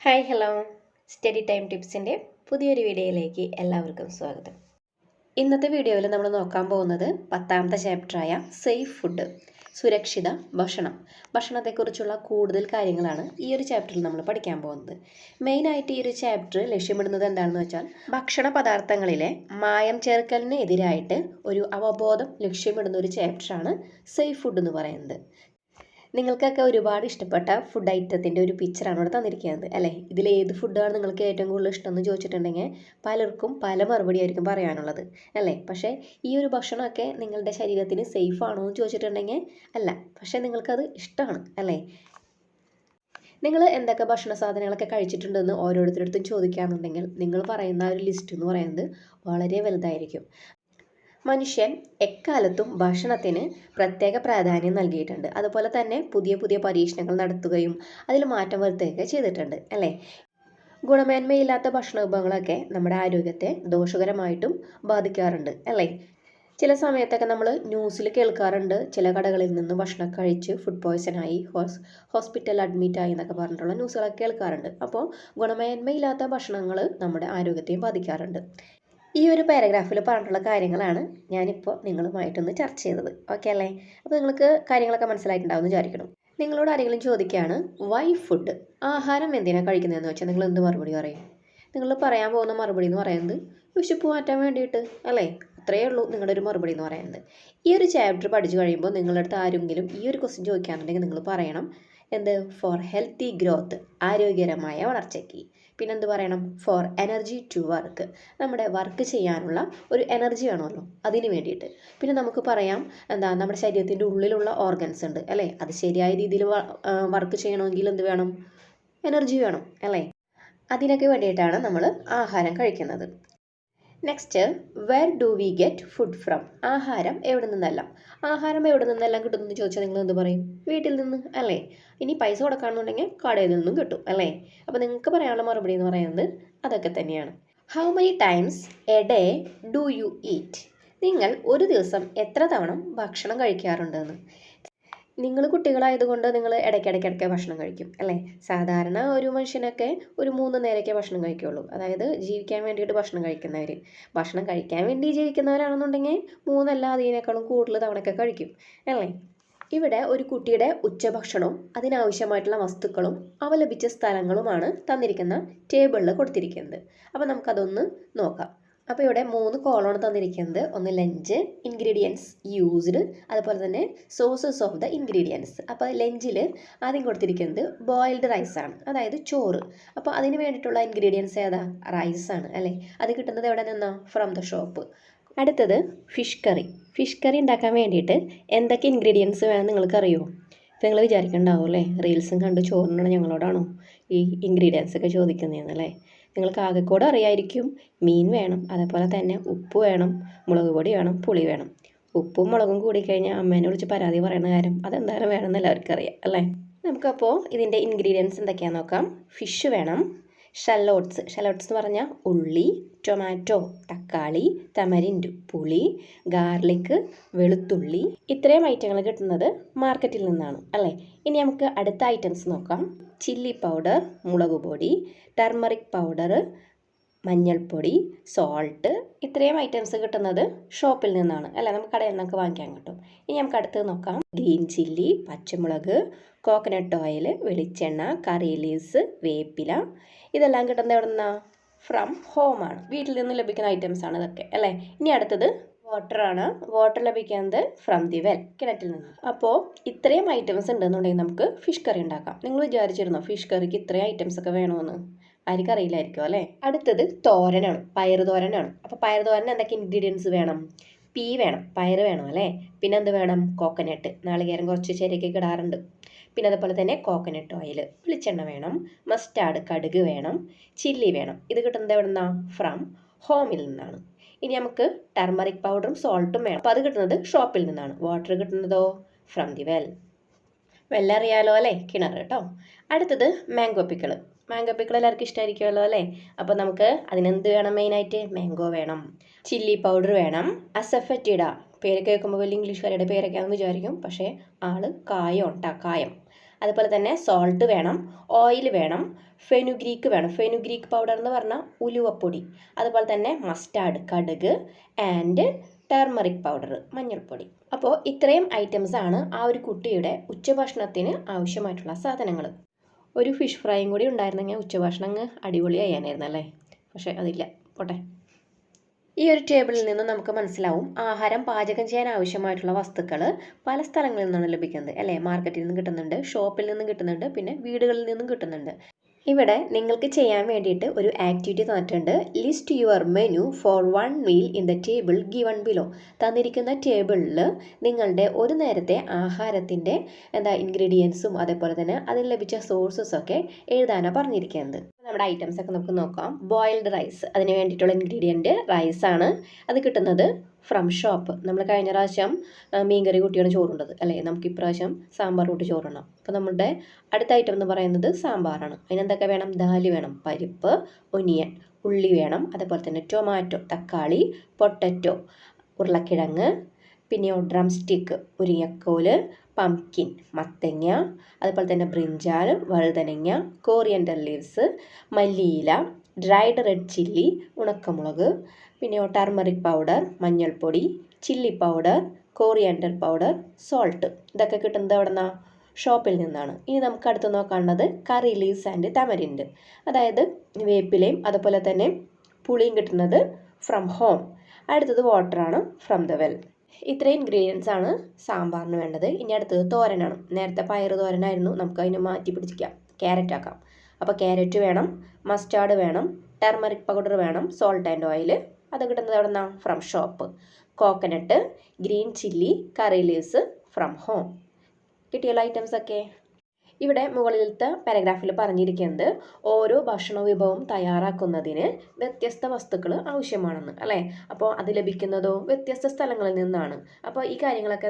Hi hello study time ടിപ്സിൻ്റെ പുതിയൊരു വീഡിയോയിലേക്ക് എല്ലാവർക്കും സ്വാഗതം. ഇന്നത്തെ വീഡിയോയിൽ നമ്മൾ നോക്കാൻ പോകുന്നത് 10ാമത്തെ ചാപ്റ്ററായ സേഫ് ഫുഡ്, സുരക്ഷിത ഭക്ഷണത്തെക്കുറിച്ചുള്ള കൂടുതൽ കാര്യങ്ങളാണ് ഈ ഒരു ചാപ്റ്ററിൽ നമ്മൾ പഠിക്കാൻ പോകുന്നത്. മെയിനായിട്ട് ഈ ഒരു ചാപ്റ്റർ ലക്ഷ്യമിടുന്നത് എന്താണെന്ന് വെച്ചാൽ ഭക്ഷണ പദാർത്ഥങ്ങളിലെ മായം ചേർക്കലിന് എതിരായിട്ട് ഒരു അവബോധം ലക്ഷ്യമിടുന്ന ഒരു ചാപ്റ്ററാണ് സേഫ് ഫുഡ് എന്ന് പറയുന്നത്. നിങ്ങൾക്കൊക്കെ ഒരുപാട് ഇഷ്ടപ്പെട്ട ഫുഡ് ഐറ്റത്തിൻ്റെ ഒരു പിക്ചറാണ് ഇവിടെ തന്നിരിക്കുന്നത് അല്ലേ. ഇതിൽ ഏത് ഫുഡാണ് നിങ്ങൾക്ക് ഏറ്റവും കൂടുതൽ ഇഷ്ടം എന്ന് ചോദിച്ചിട്ടുണ്ടെങ്കിൽ പലർക്കും പല മറുപടി ആയിരിക്കും പറയാനുള്ളത് അല്ലേ. പക്ഷേ ഈ ഒരു ഭക്ഷണമൊക്കെ നിങ്ങളുടെ ശരീരത്തിന് സേഫ് ആണോ എന്ന് ചോദിച്ചിട്ടുണ്ടെങ്കിൽ അല്ല, പക്ഷേ നിങ്ങൾക്കത് ഇഷ്ടമാണ് അല്ലേ. നിങ്ങൾ എന്തൊക്കെ ഭക്ഷണ സാധനങ്ങളൊക്കെ കഴിച്ചിട്ടുണ്ടെന്ന് ഓരോരുത്തരടുത്തും ചോദിക്കുകയാണെന്നുണ്ടെങ്കിൽ നിങ്ങൾ പറയുന്ന ഒരു ലിസ്റ്റ് എന്ന് പറയുന്നത് വളരെ വലുതായിരിക്കും. മനുഷ്യൻ എക്കാലത്തും ഭക്ഷണത്തിന് പ്രത്യേക പ്രാധാന്യം നൽകിയിട്ടുണ്ട്. അതുപോലെ തന്നെ പുതിയ പുതിയ പരീക്ഷണങ്ങൾ നടത്തുകയും അതിൽ മാറ്റം വരുത്തുകയൊക്കെ ചെയ്തിട്ടുണ്ട് അല്ലേ. ഗുണമേന്മയില്ലാത്ത ഭക്ഷണ വിഭവങ്ങളൊക്കെ നമ്മുടെ ആരോഗ്യത്തെ ദോഷകരമായിട്ടും ബാധിക്കാറുണ്ട് അല്ലേ. ചില സമയത്തൊക്കെ നമ്മൾ ന്യൂസിൽ കേൾക്കാറുണ്ട്, ചില കടകളിൽ നിന്ന് ഭക്ഷണം കഴിച്ച് ഫുഡ് പോയ്സണായി ഹോസ്പിറ്റൽ അഡ്മിറ്റായി എന്നൊക്കെ പറഞ്ഞിട്ടുള്ള ന്യൂസുകളൊക്കെ കേൾക്കാറുണ്ട്. അപ്പോൾ ഗുണമേന്മയില്ലാത്ത ഭക്ഷണങ്ങൾ നമ്മുടെ ആരോഗ്യത്തെയും ബാധിക്കാറുണ്ട്. ഈ ഒരു പാരഗ്രാഫിൽ പറഞ്ഞിട്ടുള്ള കാര്യങ്ങളാണ് ഞാനിപ്പോൾ നിങ്ങളുമായിട്ടൊന്ന് ചർച്ച ചെയ്തത്. ഓക്കെ അല്ലേ. അപ്പോൾ നിങ്ങൾക്ക് കാര്യങ്ങളൊക്കെ മനസ്സിലായിട്ടുണ്ടാവുമെന്ന് വിചാരിക്കണം. നിങ്ങളോട് ആരെങ്കിലും ചോദിക്കുകയാണ് വൈ ഫുഡ്, ആഹാരം എന്തിനാണ് കഴിക്കുന്നതെന്ന് വെച്ചാൽ നിങ്ങൾ എന്ത് മറുപടി പറയും? നിങ്ങൾ പറയാൻ പോകുന്ന മറുപടി എന്ന് പറയുന്നത് വിശപ്പ് മാറ്റാൻ വേണ്ടിയിട്ട് അല്ലേ. അത്രയേ ഉള്ളൂ നിങ്ങളുടെ ഒരു മറുപടി എന്ന് പറയുന്നത്. ഈ ഒരു ചാപ്റ്റർ പഠിച്ചു കഴിയുമ്പോൾ നിങ്ങളുടെ അടുത്ത് ആരെങ്കിലും ഈ ഒരു ക്വസ്റ്റ്യൻ ചോദിക്കുകയാണെന്നുണ്ടെങ്കിൽ നിങ്ങൾ പറയണം എന്ത്, ഫോർ ഹെൽത്തി ഗ്രോത്ത്, ആരോഗ്യകരമായ വളർച്ചയ്ക്ക്. പിന്നെന്ത് പറയണം, ഫോർ എനർജി ടു വർക്ക്, നമ്മുടെ വർക്ക് ചെയ്യാനുള്ള ഒരു എനർജി വേണമല്ലോ അതിന് വേണ്ടിയിട്ട്. പിന്നെ നമുക്ക് പറയാം എന്താ, നമ്മുടെ ശരീരത്തിൻ്റെ ഉള്ളിലുള്ള ഓർഗൻസ് ഉണ്ട് അല്ലേ, അത് ശരിയായ രീതിയിൽ വർക്ക് ചെയ്യണമെങ്കിൽ എന്ത് വേണം, എനർജി വേണം അല്ലേ. അതിനൊക്കെ വേണ്ടിയിട്ടാണ് നമ്മൾ ആഹാരം കഴിക്കുന്നത്. Next, where do we get food from, ആഹാരം എവിടെ നിന്നെല്ലാം കിട്ടുമെന്ന് ചോദിച്ചാൽ നിങ്ങൾ എന്ത് പറയും, വീട്ടിൽ നിന്ന് അല്ലേ. ഇനി പൈസ കൊടുക്കുകയാണെന്നുണ്ടെങ്കിൽ കടയിൽ നിന്നും കിട്ടും അല്ലേ. അപ്പോൾ നിങ്ങൾക്ക് പറയാനുള്ള മറുപടി എന്ന് പറയുന്നത് അതൊക്കെ തന്നെയാണ്. How many times A day do you eat, നിങ്ങൾ ഒരു ദിവസം എത്ര തവണ ഭക്ഷണം കഴിക്കാറുണ്ടെന്ന്. നിങ്ങൾ കുട്ടികളായതുകൊണ്ട് നിങ്ങൾ ഇടയ്ക്കിടയ്ക്ക് ഭക്ഷണം കഴിക്കും അല്ലേ. സാധാരണ ഒരു മനുഷ്യനൊക്കെ ഒരു 3 നേരമൊക്കെ ഭക്ഷണം കഴിക്കുകയുള്ളൂ. അതായത് ജീവിക്കാൻ വേണ്ടിയിട്ട് ഭക്ഷണം കഴിക്കുന്നവർ. ഭക്ഷണം കഴിക്കാൻ വേണ്ടി ജീവിക്കുന്നവരാണെന്നുണ്ടെങ്കിൽ 3 അല്ല അതിനേക്കാളും കൂടുതൽ തവണയൊക്കെ കഴിക്കും അല്ലേ. ഇവിടെ ഒരു കുട്ടിയുടെ ഉച്ചഭക്ഷണവും അതിനാവശ്യമായിട്ടുള്ള വസ്തുക്കളും അവ ലഭിച്ച സ്ഥലങ്ങളുമാണ് തന്നിരിക്കുന്ന ടേബിളിൽ കൊടുത്തിരിക്കുന്നത്. അപ്പോൾ നമുക്കതൊന്ന് നോക്കാം. അപ്പോൾ ഇവിടെ 3 കോളമാണ് തന്നിരിക്കുന്നത്. ഒന്ന് ലഞ്ച്, ഇൻഗ്രീഡിയൻസ് യൂസ്ഡ്, അതുപോലെ തന്നെ സോഴ്സസ് ഓഫ് ദ ഇൻഗ്രീഡിയൻസ്. അപ്പോൾ ലഞ്ചിൽ ആദ്യം കൊടുത്തിരിക്കുന്നത് ബോയിൽഡ് റൈസാണ്, അതായത് ചോറ്. അപ്പോൾ അതിന് വേണ്ടിയിട്ടുള്ള ഇൻഗ്രീഡിയൻസ് ഏതാ, റൈസാണ് അല്ലേ. അത് കിട്ടുന്നത് എവിടെ നിന്നാ, ഫ്രം ദ ഷോപ്പ്. അടുത്തത് ഫിഷ് കറി ഉണ്ടാക്കാൻ വേണ്ടിയിട്ട് എന്തൊക്കെ ഇൻഗ്രീഡിയൻസ് വേണം നിങ്ങൾക്കറിയോ? ഇപ്പോൾ നിങ്ങൾ വിചാരിക്കണ്ടാവും അല്ലേ, റീൽസും കണ്ട് ചോറിനാണ് ഞങ്ങളോടാണോ ഈ ഇൻഗ്രീഡിയൻസ് ഒക്കെ ചോദിക്കുന്നതെന്നല്ലേ. നിങ്ങൾക്ക് ആകെക്കൂടെ അറിയായിരിക്കും, മീൻ വേണം, അതേപോലെ തന്നെ ഉപ്പ് വേണം, മുളക് പൊടി വേണം, പുളി വേണം. ഉപ്പും മുളകും കൂടിക്കഴിഞ്ഞാൽ അമ്മേനെ വിളിച്ച് പരാതി പറയുന്ന കാര്യം അതെന്തായാലും വേണമെന്ന് എല്ലാവർക്കും അറിയാം അല്ലേ. നമുക്കപ്പോൾ ഇതിൻ്റെ ഇൻഗ്രീഡിയൻസ് എന്തൊക്കെയാണെന്ന് നോക്കാം. ഫിഷ് വേണം, ഷലോട്ട്സ് എന്ന് പറഞ്ഞാൽ ഉള്ളി, ടൊമാറ്റോ തക്കാളി, തമരിൻഡ് പുളി, ഗാർലിക് വെളുത്തുള്ളി. ഇത്രയും ഐറ്റങ്ങൾ കിട്ടുന്നത് മാർക്കറ്റിൽ നിന്നാണ് അല്ലേ. ഇനി നമുക്ക് അടുത്ത ഐറ്റംസ് നോക്കാം. ചില്ലി പൗഡർ, മുളക് പൊടി, ടർമറിക് പൗഡർ, മഞ്ഞൾപ്പൊടി, സോൾട്ട്. ഇത്രയും ഐറ്റംസ് കിട്ടുന്നത് ഷോപ്പിൽ നിന്നാണ് അല്ലേ, നമുക്ക് കടയിൽ നിന്നൊക്കെ വാങ്ങിക്കാൻ കിട്ടും. ഇനി നമുക്ക് അടുത്തത് നോക്കാം. ഗ്രീൻ ചില്ലി, പച്ചമുളക്, കോക്കനട്ട് ഓയിൽ, വെളിച്ചെണ്ണ, കറി ലീവ്സ്, വേപ്പില. ഇതെല്ലാം കിട്ടുന്നത് എവിടെ നിന്നാണ്, ഫ്രം ഹോമാണ്, വീട്ടിൽ നിന്ന് ലഭിക്കുന്ന ഐറ്റംസ് ആണ് ഇതൊക്കെ അല്ലേ. ഇനി അടുത്തത് വാട്ടറാണ്. വാട്ടർ ലഭിക്കുന്നത് ഫ്രം ദി വെൽ, കിണറ്റിൽ നിന്ന്. അപ്പോൾ ഇത്രയും ഐറ്റംസ് ഉണ്ടെന്നുണ്ടെങ്കിൽ നമുക്ക് ഫിഷ് കറി ഉണ്ടാക്കാം. നിങ്ങൾ വിചാരിച്ചിരുന്നോ ഫിഷ് കറിക്ക് ഇത്രയും ഐറ്റംസ് ഒക്കെ വേണമെന്ന്? ആർക്കും അറിയില്ലായിരിക്കും അല്ലേ. അടുത്തത് തോരനാണ്, പയർ തോരനാണ്. അപ്പോൾ പയർ തോരൻ എന്തൊക്കെ ഇൻഗ്രീഡിയൻസ് വേണം, പീ വേണം, പയർ വേണം അല്ലേ. പിന്നെ എന്ത് വേണം, കോക്കനട്ട്, നാളികേരം കുറച്ച് ചെറിയൊക്കെ ഇടാറുണ്ട്. പിന്നെ അതുപോലെ തന്നെ കോക്കനട്ട് ഓയിൽ, വെളിച്ചെണ്ണ വേണം, മസ്റ്റാർഡ് കടുക് വേണം, ചില്ലി വേണം. ഇത് കിട്ടുന്നത് എവിടെ നിന്നാണ്, ഫ്രം ഹോമിൽ നിന്നാണ്. ഇനി നമുക്ക് ടർമറിക് പൗഡറും സോൾട്ടും വേണം. അപ്പോൾ അത് കിട്ടുന്നത് ഷോപ്പിൽ നിന്നാണ്. വാട്ടർ കിട്ടുന്നതോ ഫ്രം ദി വെൽ, വെള്ളം അറിയാലോ അല്ലേ, കിണർ കേട്ടോ. അടുത്തത് മാംഗോ പിക്കിൾ എല്ലാവർക്കും ഇഷ്ടമായിരിക്കുമല്ലോ അല്ലേ. അപ്പോൾ നമുക്ക് അതിനെന്ത് വേണം, മെയിനായിട്ട് മാംഗോ വേണം, ചില്ലി പൗഡർ വേണം, അസഫറ്റിഡ. പേരൊക്കെ കേൾക്കുമ്പോൾ വലിയ ഇംഗ്ലീഷുകാരുടെ പേരൊക്കെയാണെന്ന് വിചാരിക്കും, പക്ഷേ ആള് കായം. അതുപോലെ തന്നെ സോൾട്ട് വേണം, ഓയിൽ വേണം, ഫെനുഗ്രീക്ക് വേണം. ഫെനുഗ്രീക്ക് പൗഡർ എന്ന് പറഞ്ഞാൽ ഉലുവപ്പൊടി. അതുപോലെ തന്നെ മസ്റ്റാർഡ് കടുക് ആൻഡ് ടർമറിക് പൗഡർ മഞ്ഞൾപ്പൊടി. അപ്പോൾ ഇത്രയും ഐറ്റംസ് ആണ് ആ ഒരു കുട്ടിയുടെ ഉച്ചഭക്ഷണത്തിന് ആവശ്യമായിട്ടുള്ള സാധനങ്ങൾ. ഒരു ഫിഷ് ഫ്രൈയും കൂടി ഉണ്ടായിരുന്നെങ്കിൽ ഉച്ചഭക്ഷണം അങ്ങ് അടിപൊളിയായിരുന്നു അല്ലേ. പക്ഷേ അതില്ല, പോട്ടെ. ഈ ഒരു ടേബിളിൽ നിന്ന് നമുക്ക് മനസ്സിലാവും ആഹാരം പാചകം ചെയ്യാൻ ആവശ്യമായിട്ടുള്ള വസ്തുക്കൾ പല സ്ഥലങ്ങളിൽ നിന്നാണ് ലഭിക്കുന്നത് അല്ലേ. മാർക്കറ്റിൽ നിന്ന് കിട്ടുന്നുണ്ട്, ഷോപ്പിൽ നിന്നും കിട്ടുന്നുണ്ട്, പിന്നെ വീടുകളിൽ നിന്നും കിട്ടുന്നുണ്ട്. ഇവിടെ നിങ്ങൾക്ക് ചെയ്യാൻ വേണ്ടിയിട്ട് ഒരു ആക്ടിവിറ്റി തന്നിട്ടുണ്ട്. List your menu for 1 meal in the table given below. തന്നിരിക്കുന്ന ടേബിളിൽ നിങ്ങളുടെ ഒരു നേരത്തെ ആഹാരത്തിൻ്റെ ഇൻഗ്രീഡിയൻസും അതേപോലെ തന്നെ അതിൽ ലഭിച്ച സോഴ്സസൊക്കെ എഴുതാനാണ് പറഞ്ഞിരിക്കുന്നത്. നമ്മുടെ ഐറ്റംസ് ഒക്കെ നമുക്ക് നോക്കാം. ബോയിൽഡ് റൈസ്, അതിന് വേണ്ടിയിട്ടുള്ള ഇൻഗ്രീഡിയൻറ്റ് റൈസാണ്. അത് കിട്ടുന്നത് ഫ്രം ഷോപ്പ്. നമ്മൾ കഴിഞ്ഞ പ്രാവശ്യം മീൻകറി കൂട്ടിയാണ് ചോറുണ്ടത് അല്ലേ. നമുക്ക് ഇപ്രാവശ്യം സാമ്പാർ കൂട്ടി ചോറുണ്ണാം. അപ്പോൾ നമ്മുടെ അടുത്ത ഐറ്റം എന്ന് പറയുന്നത് സാമ്പാറാണ്. അതിനെന്തൊക്കെ വേണം? ദാല് വേണം, പരിപ്പ്, ഒനിയൻ, ഉള്ളി വേണം, അതേപോലെ തന്നെ ടൊമാറ്റോ, തക്കാളി, പൊട്ടറ്റോ, ഉരുളക്കിഴങ്ങ്, പിന്നെയോ ഡ്രം സ്റ്റിക്ക്, മുരിങ്ങക്കോല്, പംകിൻ, മത്തങ്ങ, അതുപോലെ തന്നെ ബ്രിഞ്ചാൽ, വഴുതനങ്ങ, കോറിയൻഡർ ലീവ്സ്, മല്ലിയില, ഡ്രൈഡ് റെഡ് ചില്ലി, ഉണക്കമുളക്, പിന്നെയോ ടർമറിക് പൗഡർ, മഞ്ഞൾപ്പൊടി, chilli powder, coriander powder, salt. ഇതൊക്കെ കിട്ടുന്നത് എവിടെ നിന്നാണ്? ഷോപ്പിൽ നിന്നാണ്. ഇനി നമുക്ക് അടുത്ത് നോക്കാനുള്ളത് കറി ലീവ്സ് ആൻഡ് തമരിൻഡ്, അതായത് വേപ്പിലയും അതുപോലെ തന്നെ പുളിയും കിട്ടുന്നത് ഫ്രം ഹോം. അടുത്തത് വാട്ടറാണ് ഫ്രം ദ വെൽ. ഇത്രയും ഇൻഗ്രീഡിയൻസ് ആണ് സാമ്പാറിന് വേണ്ടത്. ഇനി അടുത്തത് തോരനാണ്. നേരത്തെ പയറ് തോരനായിരുന്നു, നമുക്ക് അതിന് മാറ്റി പിടിച്ചിക്കാം, ക്യാരറ്റ് ആക്കാം. അപ്പോൾ ക്യാരറ്റ് വേണം, മസ്റ്റാർഡ് വേണം, ടർമറിക് പൗഡർ വേണം, സോൾട്ട് ആൻഡ് ഓയിൽ. അത് കിട്ടുന്നത് എവിടെ നിന്നാണ്? From shop. Coconut, green chilli, curry leaves from home. കിട്ടിയല്ലോ ഐറ്റംസൊക്കെ. ഇവിടെ മുകളിലത്തെ പാരഗ്രാഫിൽ പറഞ്ഞിരിക്കുന്നത് ഓരോ ഭക്ഷണ വിഭവം തയ്യാറാക്കുന്നതിന് വ്യത്യസ്ത വസ്തുക്കൾ ആവശ്യമാണെന്ന് അല്ലേ. അപ്പോൾ അത് ലഭിക്കുന്നതോ വ്യത്യസ്ത സ്ഥലങ്ങളിൽ നിന്നാണ്. അപ്പോൾ ഈ കാര്യങ്ങളൊക്കെ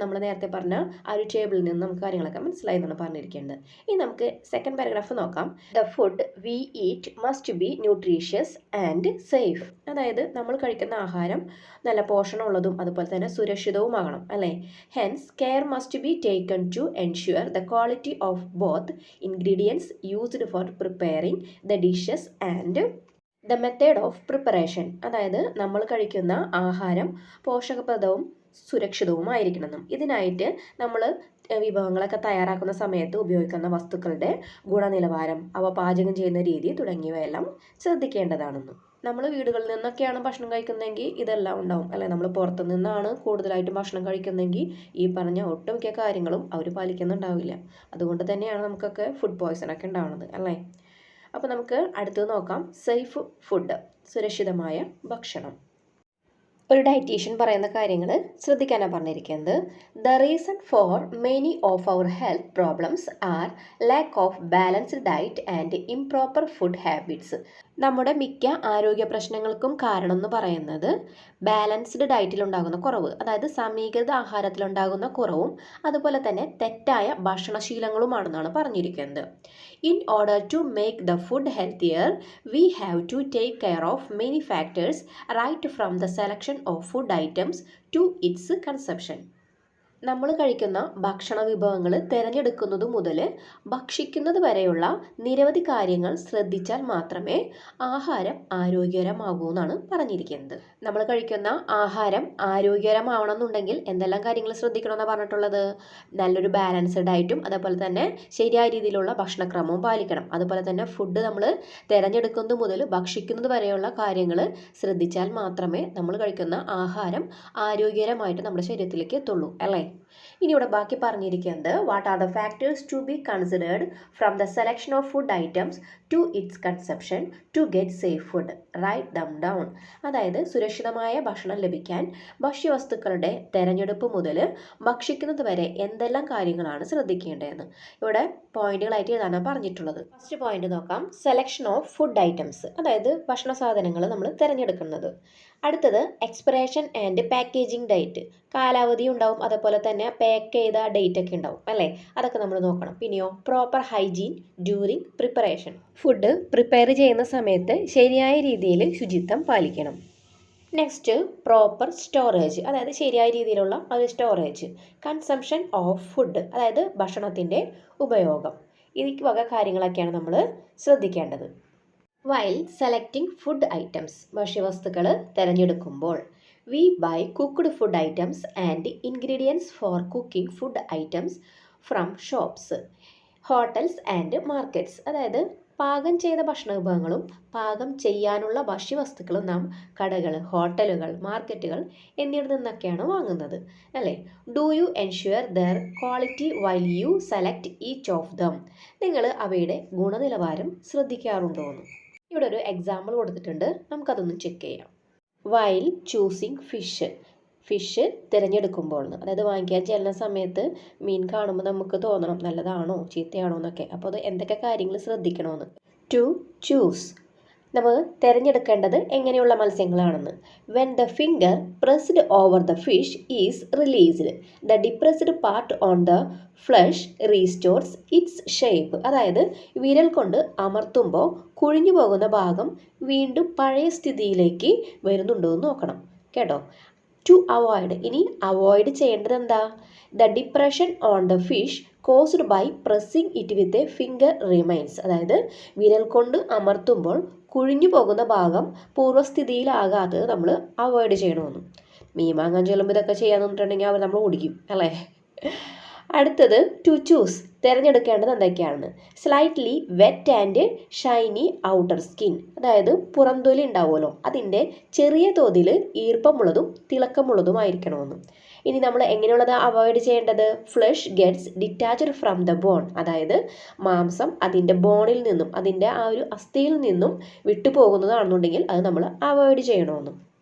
നമ്മൾ നേരത്തെ പറഞ്ഞ ആ ഒരു ടേബിളിൽ നിന്ന് നമുക്ക് കാര്യങ്ങളൊക്കെ മനസ്സിലായി എന്നാണ് പറഞ്ഞിരിക്കേണ്ടത്. ഇനി നമുക്ക് സെക്കൻഡ് പാരഗ്രാഫ് നോക്കാം. The food we eat must be nutritious and safe. അതായത് നമ്മൾ കഴിക്കുന്ന ആഹാരം നല്ല പോഷണമുള്ളതും അതുപോലെ തന്നെ സുരക്ഷിതവുമാകണം അല്ലേ. Hence care must be taken to ensure the quality of both ingredients used for preparing the dishes and the method of preparation. അതായത് നമ്മൾ കഴിക്കുന്ന ആഹാരം പോഷകപ്രദവും സുരക്ഷിതവുമായിരിക്കണം. ഇതിനായിട്ട് നമ്മൾ വിഭവങ്ങളൊക്കെ തയ്യാറാക്കുന്ന സമയത്ത് ഉപയോഗിക്കുന്ന വസ്തുക്കളുടെ ഗുണനിലവാരം, അവ പാചകം ചെയ്യുന്ന രീതി തുടങ്ങിയവയെല്ലാം ശ്രദ്ധിക്കേണ്ടതാണെന്നും. നമ്മൾ വീടുകളിൽ നിന്നൊക്കെയാണ് ഭക്ഷണം കഴിക്കുന്നതെങ്കിൽ ഇതെല്ലാം ഉണ്ടാവും അല്ലെ. നമ്മൾ പുറത്തു നിന്നാണ് കൂടുതലായിട്ടും ഭക്ഷണം കഴിക്കുന്നതെങ്കിൽ ഈ പറഞ്ഞ ഒട്ടുമിക്ക കാര്യങ്ങളും അവർ പാലിക്കുന്നുണ്ടാവില്ല. അതുകൊണ്ട് തന്നെയാണ് നമുക്കൊക്കെ ഫുഡ് പോയ്സൺ ഒക്കെ ഉണ്ടാവുന്നത് അല്ലേ. അപ്പോൾ നമുക്ക് അടുത്തത് നോക്കാം. സേഫ് ഫുഡ്, സുരക്ഷിതമായ ഭക്ഷണം. ഒരു ഡയറ്റീഷ്യൻ പറയുന്ന കാര്യങ്ങൾ ശ്രദ്ധിക്കാനാണ് പറഞ്ഞിരിക്കുന്നത്. The reason for many of our health problems are lack of balanced diet and improper food habits. നമ്മുടെ മിക്ക ആരോഗ്യ പ്രശ്നങ്ങൾക്കും കാരണം എന്ന് പറയുന്നത് ബാലൻസ്ഡ് ഡയറ്റിലുണ്ടാകുന്ന കുറവ്, അതായത് സമീകൃത ആഹാരത്തിലുണ്ടാകുന്ന കുറവും അതുപോലെ തന്നെ തെറ്റായ ഭക്ഷണശീലങ്ങളുമാണെന്നാണ് പറഞ്ഞിരിക്കുന്നത്. In order to make the food healthier we have to take care of many factors right from the selection of food items to its consumption. നമ്മൾ കഴിക്കുന്ന ഭക്ഷണ വിഭവങ്ങൾ തിരഞ്ഞെടുക്കുന്നത് മുതൽ ഭക്ഷിക്കുന്നത് വരെയുള്ള നിരവധി കാര്യങ്ങൾ ശ്രദ്ധിച്ചാൽ മാത്രമേ ആഹാരം ആരോഗ്യകരമാകൂ എന്നാണ് പറഞ്ഞിരിക്കുന്നത്. നമ്മൾ കഴിക്കുന്ന ആഹാരം ആരോഗ്യകരമാവണം എന്നുണ്ടെങ്കിൽ എന്തെല്ലാം കാര്യങ്ങൾ ശ്രദ്ധിക്കണമെന്നാണ് പറഞ്ഞിട്ടുള്ളത്? നല്ലൊരു ബാലൻസ്ഡ് ഡയറ്റും അതേപോലെ തന്നെ ശരിയായ രീതിയിലുള്ള ഭക്ഷണക്രമവും പാലിക്കണം. അതുപോലെ തന്നെ ഫുഡ് നമ്മൾ തിരഞ്ഞെടുക്കുന്നത് മുതൽ ഭക്ഷിക്കുന്നത് വരെയുള്ള കാര്യങ്ങൾ ശ്രദ്ധിച്ചാൽ മാത്രമേ നമ്മൾ കഴിക്കുന്ന ആഹാരം ആരോഗ്യകരമായിട്ട് നമ്മുടെ ശരീരത്തിലേക്ക് എത്തുള്ളൂ അല്ലേ. ഇനി ഇവിടെ ബാക്കി പറഞ്ഞിരിക്കുന്നത് what are the factors to be considered from the selection of food items to its consumption to get safe food, write them down. അതായത് സുരക്ഷിതമായ ഭക്ഷണം ലഭിക്കാൻ ഭക്ഷ്യവസ്തുക്കളുടെ തെരഞ്ഞെടുപ്പ് മുതൽ ഭക്ഷിക്കുന്നത് വരെ എന്തെല്ലാം കാര്യങ്ങളാണ് ശ്രദ്ധിക്കേണ്ടതെന്ന് ഇവിടെ പോയിന്റുകളായിട്ട് എഴുതാനാണ് പറഞ്ഞിട്ടുള്ളത്. ഫസ്റ്റ് പോയിന്റ് നോക്കാം. സെലക്ഷൻ ഓഫ് ഫുഡ് ഐറ്റംസ്, അതായത് ഭക്ഷണ സാധനങ്ങൾ നമ്മൾ തിരഞ്ഞെടുക്കുന്നത്. അടുത്തത് എക്സ്പിറേഷൻ ആൻഡ് പാക്കേജിംഗ് ഡേറ്റ്, കാലാവധി ഉണ്ടാവും, അതേപോലെ തന്നെ പാക്ക് ചെയ്ത ഡേറ്റ് ഒക്കെ ഉണ്ടാവും അല്ലേ. അതൊക്കെ നമ്മൾ നോക്കണം. പിന്നെയോ proper hygiene during preparation, food prepare ചെയ്യുന്ന സമയത്ത് ശരിയായ രീതിയിൽ ശുചിത്വം പാലിക്കണം. നെക്സ്റ്റ് പ്രോപ്പർ സ്റ്റോറേജ്, അതായത് ശരിയായ രീതിയിലുള്ള ഒരു സ്റ്റോറേജ്. കൺസംഷൻ ഓഫ് ഫുഡ്, അതായത് ഭക്ഷണത്തിൻ്റെ ഉപയോഗം. ഈ വക കാര്യങ്ങളൊക്കെയാണ് നമ്മൾ ശ്രദ്ധിക്കേണ്ടത്. വൈൽ സെലക്ടിങ് ഫുഡ് ഐറ്റംസ്, ഭക്ഷ്യവസ്തുക്കൾ തിരഞ്ഞെടുക്കുമ്പോൾ we buy cooked food items and ingredients for cooking food items from shops, hotels and markets. അതായത് പാകം ചെയ്ത ഭക്ഷണ വിഭവങ്ങളും പാകം ചെയ്യാനുള്ള ഭക്ഷ്യവസ്തുക്കളും നാം കടകൾ, ഹോട്ടലുകൾ, മാർക്കറ്റുകൾ എന്നിവിടെ നിന്നൊക്കെയാണ് വാങ്ങുന്നത് അല്ലേ. Do you ensure there quality while you select each of them, നിങ്ങൾ അവയുടെ ഗുണനിലവാരം ശ്രദ്ധിക്കാറുണ്ടോയെന്ന്. ഇവിടെ ഒരു എക്സാമ്പിൾ കൊടുത്തിട്ടുണ്ട്, നമുക്കതൊന്ന് ചെക്ക് ചെയ്യാം. വൈൽ ചൂസിങ് ഫിഷ് തിരഞ്ഞെടുക്കുമ്പോൾ, അതായത് വാങ്ങിക്കാൻ ചെല്ലുന്ന സമയത്ത് മീൻ കാണുമ്പോൾ നമുക്ക് തോന്നണം നല്ലതാണോ ചീത്തയാണോ എന്നൊക്കെ. അപ്പോൾ അത് എന്തൊക്കെ കാര്യങ്ങൾ ശ്രദ്ധിക്കണമെന്ന്. ടു ചൂസ്, നമ്മൾ തിരഞ്ഞെടുക്കേണ്ടത് എങ്ങനെയുള്ള മത്സ്യങ്ങളാണെന്ന്. When the finger pressed over the fish is released, the depressed part on the flesh restores its shape. അതായത് വിരൽ കൊണ്ട് അമർത്തുമ്പോൾ കുഴിഞ്ഞു പോകുന്ന ഭാഗം വീണ്ടും പഴയ സ്ഥിതിയിലേക്ക് വരുന്നുണ്ടോ എന്ന് നോക്കണം കേട്ടോ. ടു അവോയ്ഡ്, ഇനി അവോയ്ഡ് ചെയ്യേണ്ടത് എന്താ? The depression on the fish caused by pressing it with a finger remains. അതായത് വിരൽ കൊണ്ട് അമർത്തുമ്പോൾ കുഴിഞ്ഞു പോകുന്ന ഭാഗം പൂർവ്വസ്ഥിതിയിലാകാത്തത് നമ്മൾ അവോയ്ഡ് ചെയ്യണമെന്ന്. മീൻ വാങ്ങാൻ ചെല്ലുമ്പോൾ ഇതൊക്കെ ചെയ്യാൻ നിന്നിട്ടുണ്ടെങ്കിൽ അവർ നമ്മൾ ഓടിക്കും അല്ലേ. അടുത്തത് ടു ചൂസ്, തിരഞ്ഞെടുക്കേണ്ടത് എന്തൊക്കെയാണ്? Slightly wet and shiny outer skin, അതായത് പുറംതൊലി ഉണ്ടാവുമല്ലോ അതിൻ്റെ ചെറിയ തോതിൽ ഈർപ്പമുള്ളതും തിളക്കമുള്ളതുമായിരിക്കണമെന്ന്. ഇനി നമ്മൾ എങ്ങനെയുള്ളത് അവോയ്ഡ് ചെയ്യേണ്ടത്? Flesh gets detached from the bone, അതായത് മാംസം അതിൻ്റെ ബോണിൽ നിന്നും അതിൻ്റെ ആ ഒരു അസ്ഥിയിൽ നിന്നും വിട്ടുപോകുന്നതാണെന്നുണ്ടെങ്കിൽ അത് നമ്മൾ അവോയ്ഡ് ചെയ്യണമെന്ന്.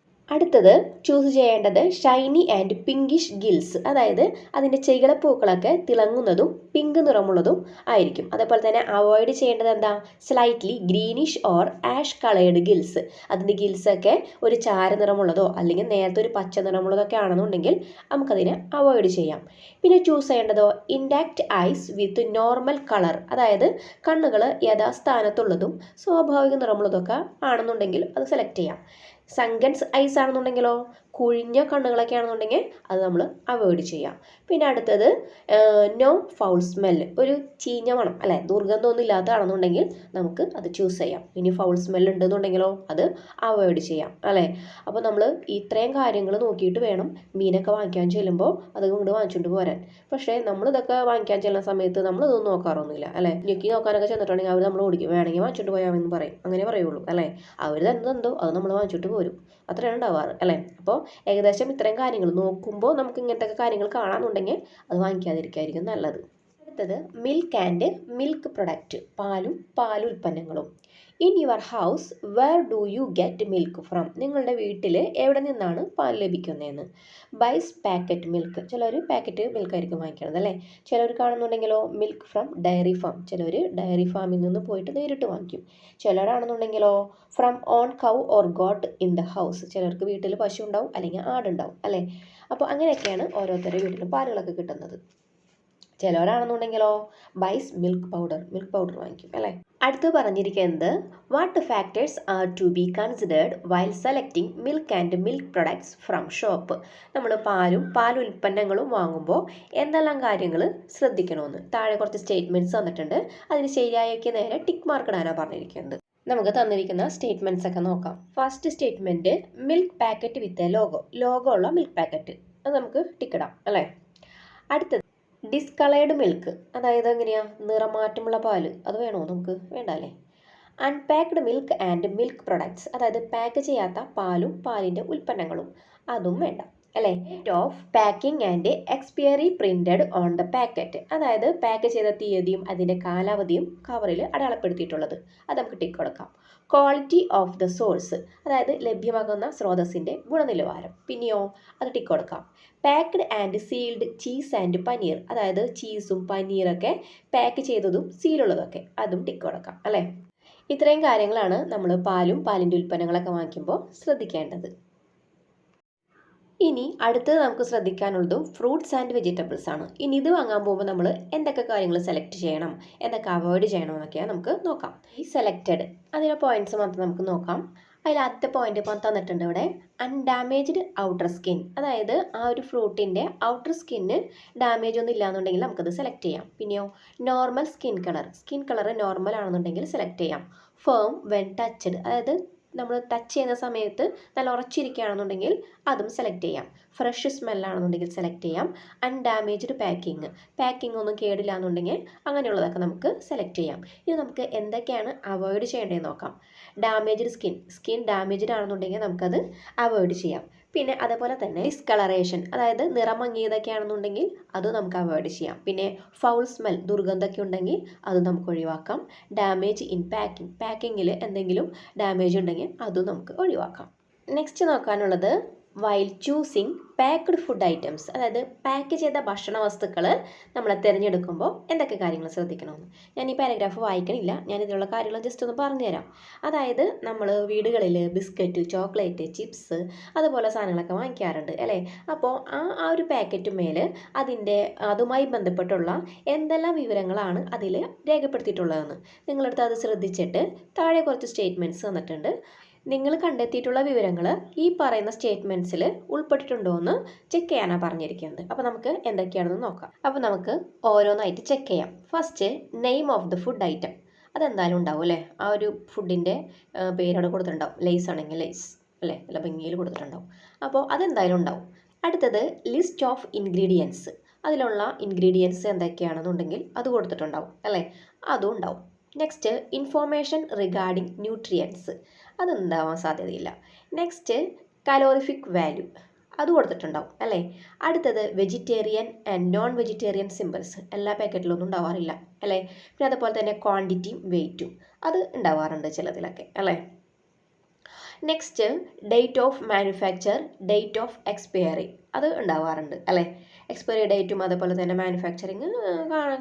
അടുത്തത് ചൂസ് ചെയ്യേണ്ടത് ഷൈനി ആൻഡ് പിങ്കിഷ് ഗിൽസ്, അതായത് അതിൻ്റെ ചെകിളപ്പൂക്കളൊക്കെ തിളങ്ങുന്നതും പിങ്ക് നിറമുള്ളതും ആയിരിക്കും. അതേപോലെ തന്നെ അവോയ്ഡ് ചെയ്യേണ്ടത് എന്താ? Slightly greenish or ash coloured gills, അതിൻ്റെ ഗിൽസൊക്കെ ഒരു ചാര നിറമുള്ളതോ അല്ലെങ്കിൽ നേരത്തെ ഒരു പച്ച നിറമുള്ളതൊക്കെ ആണെന്നുണ്ടെങ്കിൽ നമുക്കതിനെ അവോയ്ഡ് ചെയ്യാം. പിന്നെ ചൂസ് ചെയ്യേണ്ടതോ intact eyes with normal colour, അതായത് കണ്ണുകൾ യഥാസ്ഥാനത്തുള്ളതും സ്വാഭാവിക നിറമുള്ളതൊക്കെ ആണെന്നുണ്ടെങ്കിൽ അത് സെലക്ട് ചെയ്യാം. സങ്കൻസ് ഐസ് ആണെന്നുണ്ടെങ്കിലോ കുഴിഞ്ഞ കണ്ണുകളൊക്കെ ആണെന്നുണ്ടെങ്കിൽ അത് നമ്മൾ അവോയ്ഡ് ചെയ്യാം. പിന്നെ അടുത്തത് നോ ഫൗൾ സ്മെല്ല്, ഒരു ചീഞ്ഞ മണം അല്ലേ, ദുർഗന്ധമൊന്നും ഇല്ലാത്തതാണെന്നുണ്ടെങ്കിൽ നമുക്ക് അത് ചൂസ് ചെയ്യാം. ഇനി ഫൗൾ സ്മെല്ല് ഉണ്ടെന്നുണ്ടെങ്കിലോ അത് അവോയ്ഡ് ചെയ്യാം അല്ലേ. അപ്പോൾ നമ്മൾ ഇത്രയും കാര്യങ്ങൾ നോക്കിയിട്ട് വേണം മീനൊക്കെ വാങ്ങിക്കാൻ ചെല്ലുമ്പോൾ അത് കൊണ്ട് വാങ്ങിച്ചുകൊണ്ട് പോരാൻ. പക്ഷേ നമ്മളിതൊക്കെ വാങ്ങിക്കാൻ ചെല്ലുന്ന സമയത്ത് നമ്മളിതൊന്നും നോക്കാറൊന്നുമില്ല അല്ലേ. ഞെക്കി നോക്കാനൊക്കെ ചെന്നിട്ടുണ്ടെങ്കിൽ അവർ നമ്മൾ ഓടിക്കും, വേണമെങ്കിൽ വാങ്ങിച്ചുകൊണ്ട് പോയാമെന്ന് പറയും, അങ്ങനെ പറയുള്ളൂ അല്ലേ. അവർ തന്നതെന്തോ അത് നമ്മൾ വാങ്ങിച്ചിട്ട് പോരും, അത്രയാണ് ഉണ്ടാവാറ് അല്ലേ. അപ്പോൾ ഏകദേശം ഇത്രയും കാര്യങ്ങൾ നോക്കുമ്പോൾ നമുക്ക് ഇങ്ങനത്തെ കാര്യങ്ങൾ കാണാമെന്നുണ്ടെങ്കിൽ അത് വാങ്ങിക്കാതിരിക്കായിരിക്കും നല്ലത്. അടുത്തത് മിൽക്ക് ആൻഡ് മിൽക്ക് പ്രൊഡക്റ്റ്, പാലും പാലുൽപ്പന്നങ്ങളും. In your house where do you get milk from, നിങ്ങളുടെ വീട്ടിൽ എവിടെ നിന്നാണ് പാൽ ലഭിക്കുന്നതെന്ന്. ബൈസ് പാക്കറ്റ് മിൽക്ക്, ചിലർ പാക്കറ്റ് മിൽക്കായിരിക്കും വാങ്ങിക്കുന്നത് അല്ലേ. ചിലർ കാണുന്നുണ്ടെങ്കിലോ മിൽക്ക് ഫ്രം ഡയറി ഫാം, ചിലർ ഡയറി ഫാമിൽ നിന്ന് പോയിട്ട് നേരിട്ട് വാങ്ങിക്കും. ചിലരാണെന്നുണ്ടെങ്കിലോ from own cow or goat in the house, ചിലർക്ക് വീട്ടിൽ പശു ഉണ്ടാവും അല്ലെങ്കിൽ ആടുണ്ടാവും അല്ലേ. അപ്പോൾ അങ്ങനെയൊക്കെയാണ് ഓരോരുത്തരുടെ വീട്ടിലും പാലുകളൊക്കെ കിട്ടുന്നത്. ചിലവരാണെന്നുണ്ടെങ്കിലോ ബൈസ് മിൽക്ക് പൗഡർ വാങ്ങിക്കും അല്ലേ. അടുത്ത് പറഞ്ഞിരിക്കുന്നത് what factors are to be considered while selecting milk and milk products from shop. നമ്മൾ പാലുൽപ്പന്നങ്ങളും വാങ്ങുമ്പോൾ എന്തെല്ലാം കാര്യങ്ങൾ ശ്രദ്ധിക്കണമെന്ന് താഴെ കുറച്ച് സ്റ്റേറ്റ്മെൻറ്റ്സ് തന്നിട്ടുണ്ട്. അതിന് ശരിയായൊക്കെ നേരെ ടിക്ക് മാർക്ക് ഇടാനാണ് പറഞ്ഞിരിക്കുന്നത്. നമുക്ക് തന്നിരിക്കുന്ന സ്റ്റേറ്റ്മെൻറ്റ്സ് ഒക്കെ നോക്കാം. ഫസ്റ്റ് സ്റ്റേറ്റ്മെൻറ്റ് മിൽക്ക് പാക്കറ്റ് വിത്ത് ലോഗോ ഉള്ള മിൽക്ക് പാക്കറ്റ്, അത് നമുക്ക് ടിക്കിടാം അല്ലേ. അടുത്തത് ഡിസ്കളേർഡ് മിൽക്ക്, അതായത് എങ്ങനെയാണ് നിറമാറ്റമുള്ള പാല്, അത് വേണോ നമുക്ക്? വേണ്ട അല്ലേ. Unpacked milk and milk products, അതായത് പാക്ക് ചെയ്യാത്ത പാലും പാലിൻ്റെ ഉൽപ്പന്നങ്ങളും, അതും വേണ്ട അല്ലേ. Date of packing and expiry printed on the packet, അതായത് പാക്ക് ചെയ്ത തീയതിയും അതിൻ്റെ കാലാവധിയും കവറിൽ അടയാളപ്പെടുത്തിയിട്ടുള്ളത്, അത് നമുക്ക് ടിക്ക് കൊടുക്കാം. ക്വാളിറ്റി ഓഫ് ദ സോഴ്സ്, അതായത് ലഭ്യമാകുന്ന സ്രോതസ്സിൻ്റെ ഗുണനിലവാരം, പിന്നെയോ അത് ടിക്ക് കൊടുക്കാം. Packed and sealed cheese and paneer, അതായത് ചീസും പനീറൊക്കെ പാക്ക് ചെയ്തതും സീലുള്ളതൊക്കെ, അതും ടിക്ക് കൊടുക്കാം അല്ലേ. ഇത്രയും കാര്യങ്ങളാണ് നമ്മൾ പാലും പാലിൻ്റെ ഉൽപ്പന്നങ്ങളൊക്കെ വാങ്ങിക്കുമ്പോൾ ശ്രദ്ധിക്കേണ്ടത്. ഇനി അടുത്തത് നമുക്ക് ശ്രദ്ധിക്കാനുള്ളതും ഫ്രൂട്ട്സ് ആൻഡ് വെജിറ്റബിൾസ് ആണ്. ഇനി ഇത് വാങ്ങാൻ പോകുമ്പോൾ നമ്മൾ എന്തൊക്കെ കാര്യങ്ങൾ സെലക്ട് ചെയ്യണം, എന്തൊക്കെ അവോയ്ഡ് ചെയ്യണം എന്നൊക്കെയാണ് നമുക്ക് നോക്കാം. ഈ സെലക്റ്റഡ് അതിൻ്റെ പോയിന്റ്സ് മാത്രം നമുക്ക് നോക്കാം. അതിൽ ആദ്യത്തെ പോയിന്റ് ഇപ്പോൾ തന്നിട്ടുണ്ട് ഇവിടെ, അൺഡാമേജ്ഡ് ഔട്ടർ സ്കിൻ. അതായത് ആ ഒരു ഫ്രൂട്ടിൻ്റെ ഔട്ടർ സ്കിന്ന് ഡാമേജ് ഒന്നും ഇല്ലാന്നുണ്ടെങ്കിൽ നമുക്കത് സെലക്ട് ചെയ്യാം. പിന്നെയോ നോർമൽ സ്കിൻ കളർ നോർമൽ ആണെന്നുണ്ടെങ്കിൽ സെലക്ട് ചെയ്യാം. ഫേം വെൻ ടച്ച്ഡ്, അതായത് നമ്മൾ ടച്ച് ചെയ്യുന്ന സമയത്ത് നല്ല ഉറച്ചിരിക്കുകയാണെന്നുണ്ടെങ്കിൽ അതും സെലക്ട് ചെയ്യാം. ഫ്രഷ് സ്മെല്ലാണെന്നുണ്ടെങ്കിൽ സെലക്ട് ചെയ്യാം. അൺഡാമേജ്ഡ് പാക്കിംഗ് ഒന്നും കേടില്ല എന്നുണ്ടെങ്കിൽ അങ്ങനെയുള്ളതൊക്കെ നമുക്ക് സെലക്ട് ചെയ്യാം. ഇത് നമുക്ക് എന്തൊക്കെയാണ് അവോയ്ഡ് ചെയ്യേണ്ടതെന്ന് നോക്കാം. ഡാമേജ്ഡ് സ്കിൻ ഡാമേജ്ഡ് ആണെന്നുണ്ടെങ്കിൽ നമുക്കത് അവോയ്ഡ് ചെയ്യാം. പിന്നെ അതേപോലെ തന്നെ ഡിസ്കളറേഷൻ, അതായത് നിറം മങ്ങിയതൊക്കെ ആണെന്നുണ്ടെങ്കിൽ അത് നമുക്ക് അവോയ്ഡ് ചെയ്യാം. പിന്നെ ഫൗൾ സ്മെൽ, ദുർഗന്ധമൊക്കെ ഉണ്ടെങ്കിൽ അത് നമുക്ക് ഒഴിവാക്കാം. ഡാമേജ് ഇൻ പാക്കിങ്ങിൽ എന്തെങ്കിലും ഡാമേജ് ഉണ്ടെങ്കിൽ അതും നമുക്ക് ഒഴിവാക്കാം. നെക്സ്റ്റ് നോക്കാനുള്ളത് while choosing packed food items, അതായത് പാക്ക് ചെയ്ത ഭക്ഷണ വസ്തുക്കൾ നമ്മൾ തിരഞ്ഞെടുക്കുമ്പോൾ എന്തൊക്കെ കാര്യങ്ങൾ ശ്രദ്ധിക്കണമെന്ന്. ഞാൻ ഈ പാരഗ്രാഫ് വായിക്കണില്ല, ഞാൻ ഇതിലുള്ള കാര്യങ്ങൾ ജസ്റ്റ് ഒന്ന് പറഞ്ഞുതരാം. അതായത് നമ്മൾ വീടുകളിൽ ബിസ്ക്കറ്റ്, ചോക്ലേറ്റ്, ചിപ്സ് അതുപോലെ സാധനങ്ങളൊക്കെ വാങ്ങിക്കാറുണ്ട് അല്ലേ. അപ്പോൾ ആ ഒരു പാക്കറ്റുമേൽ അതുമായി ബന്ധപ്പെട്ടുള്ള എന്തെല്ലാം വിവരങ്ങളാണ് അതിൽ രേഖപ്പെടുത്തിയിട്ടുള്ളതെന്ന് നിങ്ങളടുത്ത് അത് ശ്രദ്ധിച്ചിട്ട് താഴെ കുറച്ച് സ്റ്റേറ്റ്മെൻറ്റ്സ് തന്നിട്ടുണ്ട്. നിങ്ങൾ കണ്ടെത്തിയിട്ടുള്ള വിവരങ്ങൾ ഈ പറയുന്ന സ്റ്റേറ്റ്മെൻറ്റ്സിൽ ഉൾപ്പെട്ടിട്ടുണ്ടോ എന്ന് ചെക്ക് ചെയ്യാനാണ് പറഞ്ഞിരിക്കുന്നത്. അപ്പോൾ നമുക്ക് എന്തൊക്കെയാണെന്ന് നോക്കാം. അപ്പോൾ നമുക്ക് ഓരോന്നായിട്ട് ചെക്ക് ചെയ്യാം. First name of the food item, അതെന്തായാലും ഉണ്ടാവും അല്ലേ. ആ ഒരു ഫുഡിൻ്റെ പേരവിടെ കൊടുത്തിട്ടുണ്ടാവും. ലേസ് ആണെങ്കിൽ ലേസ് അല്ലേ, നല്ല ഭംഗിയിൽ കൊടുത്തിട്ടുണ്ടാവും. അപ്പോൾ അതെന്തായാലും ഉണ്ടാവും. അടുത്തത് ലിസ്റ്റ് ഓഫ് ഇൻഗ്രീഡിയൻസ്, അതിലുള്ള ഇൻഗ്രീഡിയൻസ് എന്തൊക്കെയാണെന്നുണ്ടെങ്കിൽ അത് കൊടുത്തിട്ടുണ്ടാവും അല്ലേ, അതും ഉണ്ടാവും. നെക്സ്റ്റ് ഇൻഫോർമേഷൻ റിഗാർഡിംഗ് ന്യൂട്രിയൻസ്, അതുണ്ടാവാൻ സാധ്യതയില്ല. നെക്സ്റ്റ് കലോറിഫിക് വാല്യൂ, അത് കൊടുത്തിട്ടുണ്ടാവും അല്ലേ. അടുത്തത് vegetarian and non vegetarian symbols, എല്ലാ പാക്കറ്റിലൊന്നും ഉണ്ടാവാറില്ല അല്ലേ. പിന്നെ അതുപോലെ തന്നെ ക്വാണ്ടിറ്റിയും വെയ്റ്റും അത് ഉണ്ടാവാറുണ്ട് ചിലതിലൊക്കെ അല്ലേ. Next date of manufacture, date of expiry, അത് ഉണ്ടാവാറുണ്ട് അല്ലേ. എക്സ്പയറി ഡേറ്റും അതുപോലെ തന്നെ മാനുഫാക്ചറിങ്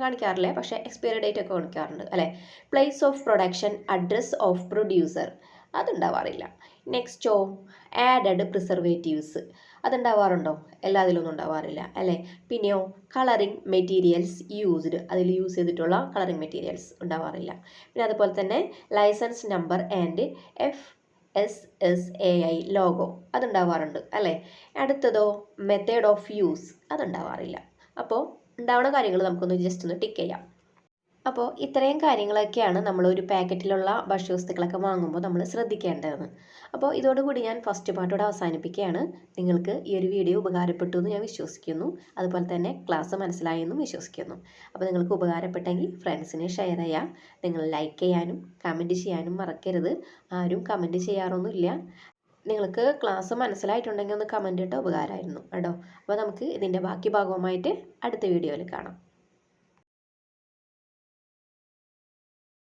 കാണിക്കാറില്ല, പക്ഷേ എക്സ്പയറി ഡേറ്റ് ഒക്കെ കാണിക്കാറുണ്ട് അല്ലേ. Place of production, address of producer, അതുണ്ടാവാറില്ല. നെക്സ്റ്റോ ആഡഡ് പ്രിസർവേറ്റീവ്സ്, അതുണ്ടാവാറുണ്ടോ? എല്ലാത്തിലൊന്നും ഉണ്ടാവാറില്ല അല്ലേ. പിന്നെയോ കളറിങ് മെറ്റീരിയൽസ് യൂസ്ഡ്, അതിൽ യൂസ് ചെയ്തിട്ടുള്ള കളറിങ് മെറ്റീരിയൽസ് ഉണ്ടാവാറില്ല. പിന്നെ അതുപോലെ തന്നെ licence number and FSSAI logo, അതുണ്ടാവാറുണ്ട് അല്ലേ. അടുത്തതോ മെത്തേഡ് ഓഫ് യൂസ്, അതുണ്ടാവാറില്ല. അപ്പോൾ ഉണ്ടാവുന്ന കാര്യങ്ങൾ നമുക്കൊന്ന് ജസ്റ്റ് ഒന്ന് ടിക്ക് ചെയ്യാം. അപ്പോൾ ഇത്രയും കാര്യങ്ങളൊക്കെയാണ് നമ്മൾ ഒരു പാക്കറ്റിലുള്ള ഭക്ഷ്യവസ്തുക്കളൊക്കെ വാങ്ങുമ്പോൾ നമ്മൾ ശ്രദ്ധിക്കേണ്ടതെന്ന്. അപ്പോൾ ഇതോടുകൂടി ഞാൻ ഫസ്റ്റ് പാർട്ടോടെ അവസാനിപ്പിക്കുകയാണ്. നിങ്ങൾക്ക് ഈ ഒരു വീഡിയോ ഉപകാരപ്പെട്ടു എന്ന് ഞാൻ വിശ്വസിക്കുന്നു. അതുപോലെ തന്നെ ക്ലാസ് മനസ്സിലായെന്നും വിശ്വസിക്കുന്നു. അപ്പോൾ നിങ്ങൾക്ക് ഉപകാരപ്പെട്ടെങ്കിൽ ഫ്രണ്ട്സിന് ഷെയർ ചെയ്യാം. നിങ്ങൾ ലൈക്ക് ചെയ്യാനും കമൻറ്റ് ചെയ്യാനും മറക്കരുത്. ആരും കമൻറ്റ് ചെയ്യാറൊന്നുമില്ല. നിങ്ങൾക്ക് ക്ലാസ് മനസ്സിലായിട്ടുണ്ടെങ്കിൽ ഒന്ന് കമൻറ്റ് ഇട്ടാൽ ഉപകാരമായിരുന്നു കേട്ടോ. അപ്പോൾ നമുക്ക് ഇതിൻ്റെ ബാക്കി ഭാഗവുമായിട്ട് അടുത്ത വീഡിയോയിൽ കാണാം.